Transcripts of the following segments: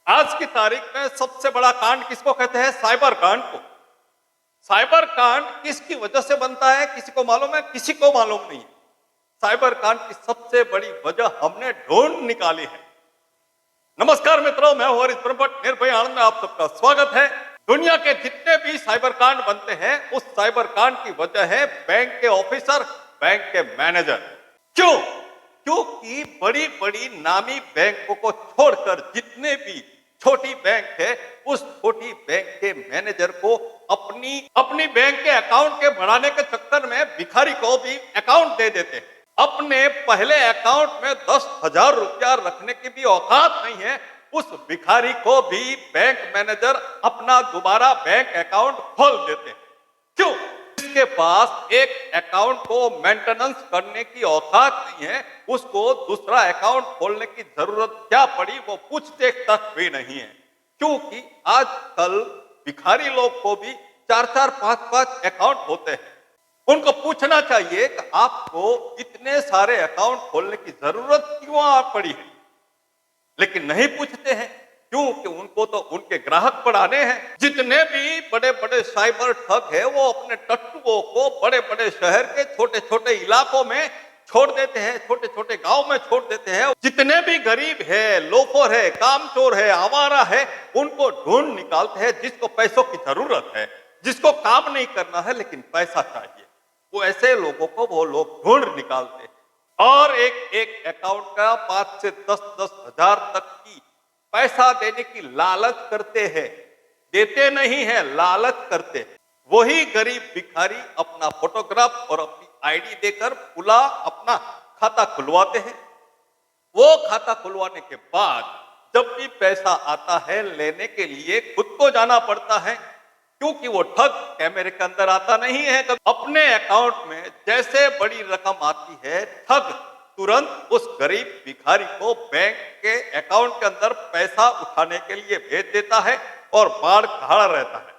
आज की तारीख में सबसे बड़ा कांड किसको कहते हैं? साइबर कांड को। साइबर कांड किसकी वजह से बनता है? किसी को मालूम है? किसी को मालूम नहीं है। साइबर कांड की सबसे बड़ी वजह हमने ढूंढ निकाली है। नमस्कार मित्रों, मैं हूं हरीश ब्रह्मभट्ट, निर्भय आनंद में आप सबका स्वागत है। दुनिया के जितने भी साइबर कांड बनते हैं, उस साइबर कांड की वजह है बैंक के ऑफिसर, बैंक के मैनेजर। क्यों? क्योंकि बड़ी बड़ी नामी बैंकों को छोड़कर जितने भी छोटी बैंक है, उस छोटी बैंक के मैनेजर को अपनी बैंक के अकाउंट के बढ़ाने के चक्कर में भिखारी को भी अकाउंट दे देते हैं। अपने पहले अकाउंट में 10,000 रुपया रखने की भी औकात नहीं है, उस भिखारी को भी बैंक मैनेजर अपना दोबारा बैंक अकाउंट खोल देते हैं। क्यों? जिसके पास एक अकाउंट को मेंटेनेंस करने की औकात नहीं है, उसको दूसरा अकाउंट खोलने की जरूरत क्या पड़ी वो पूछते तक भी नहीं है। क्योंकि आजकल भिखारी लोग को भी 4-4, 5-5 अकाउंट होते हैं। उनको पूछना चाहिए कि आपको इतने सारे अकाउंट खोलने की जरूरत क्यों पड़ी है, लेकिन नहीं पूछते हैं। क्योंकि उनको तो उनके ग्राहक बढ़ाने हैं। जितने भी बड़े बड़े साइबर ठग है, वो अपने टट्टुओं को बड़े बड़े शहर के छोटे छोटे इलाकों में छोड़ देते हैं, छोटे छोटे गांव में छोड़ देते हैं। जितने भी गरीब है, लोफर है, कामचोर है, आवारा है, उनको ढूंढ निकालते हैं। जिसको पैसों की जरूरत है, जिसको काम नहीं करना है लेकिन पैसा चाहिए, वो ऐसे लोगों को वो लोग ढूंढ निकालते हैं और एक एक अकाउंट का 5 से 10-10 हजार तक की पैसा देने की लालच करते हैं। देते नहीं है, लालच करते हैं। वही गरीब भिखारी अपना फोटोग्राफ और अपनी आईडी देकर पूरा अपना खाता खुलवाते हैं। वो खाता खुलवाने के बाद जब भी पैसा आता है लेने के लिए खुद को जाना पड़ता है, क्योंकि वो ठग कैमरे के अंदर आता नहीं है। अपने अकाउंट में जैसे बड़ी रकम आती है, ठग तुरंत उस गरीब भिखारी को बैंक के अकाउंट के अंदर पैसा उठाने के लिए भेज देता है और बाढ़ खड़ा रहता है।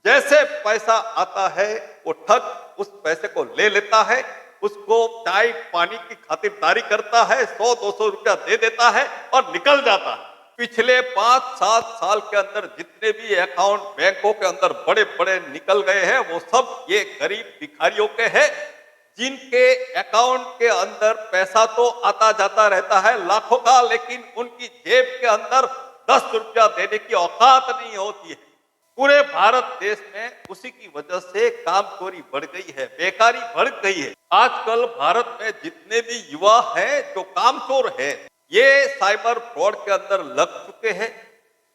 जैसे पैसा आता है, वो ठग उस पैसे को ले लेता है, उसको चाय पानी की खातिरदारी करता है, 100-200 रुपया दे देता है और निकल जाता है। पिछले 5-7 साल के अंदर जितने भी अकाउंट बैंकों के अंदर बड़े बड़े निकल गए हैं, वो सब ये गरीब भिखारियों के हैं, जिनके अकाउंट के अंदर पैसा तो आता जाता रहता है लाखों का, लेकिन उनकी जेब के अंदर 10 रुपया देने की औकात नहीं होती है। पूरे भारत देश में उसी की वजह से कामचोरी बढ़ गई है, बेकारी बढ़ गई है। आजकल भारत में जितने भी युवा हैं जो कामचोर है, ये साइबर फ्रॉड के अंदर लग चुके हैं।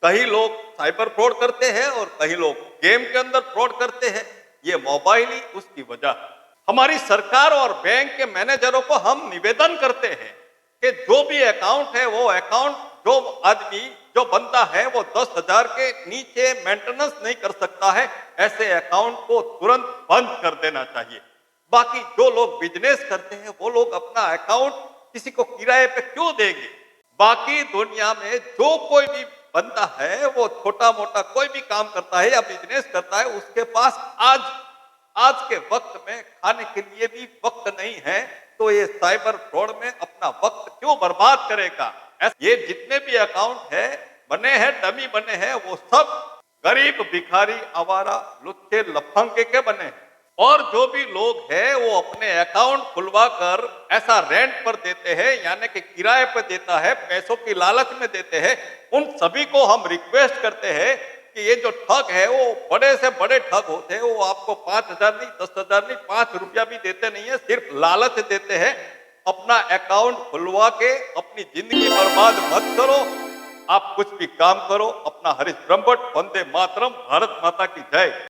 कई लोग साइबर फ्रॉड करते हैं और कई लोग गेम के अंदर फ्रॉड करते हैं। ये मोबाइल ही उसकी वजह। हमारी सरकार और बैंक के मैनेजरों को हम निवेदन करते हैं कि जो भी अकाउंट है, वो अकाउंट जो आदमी जो बनता है वो 10,000 के नीचे मेंटेनेंस नहीं कर सकता है, ऐसे अकाउंट को तुरंत बंद कर देना चाहिए। बाकी जो लोग बिजनेस करते हैं, वो लोग अपना अकाउंट किसी को किराए पे क्यों देंगे? बाकी दुनिया में जो कोई भी बनता है, वो छोटा मोटा कोई भी काम करता है या बिजनेस करता है, उसके पास आज के वक्त में खाने के लिए भी वक्त नहीं है, तो ये साइबर फ्रॉड में अपना वक्त क्यों बर्बाद करेगा? ये जितने भी अकाउंट है बने हैं, डमी बने हैं, वो सब गरीब भिखारी, आवारा, लुच्चे, लफंगे के बने हैं। और जो भी लोग हैं वो अपने अकाउंट खुलवा कर ऐसा रेंट पर देते हैं, यानी कि किराए पर देता है, पैसों की लालच में देते हैं। उन सभी को हम रिक्वेस्ट करते हैं कि ये जो ठग है वो बड़े से बड़े ठग होते हैं। वो आपको 5,000 नहीं, 10,000 नहीं, 5 रुपया भी देते नहीं है, सिर्फ लालच देते हैं। अपना अकाउंट खुलवा के अपनी जिंदगी बर्बाद मत करो। आप कुछ भी काम करो। अपना हरीश ब्रह्मभट्ट, वंदे मातरम, भारत माता की जय।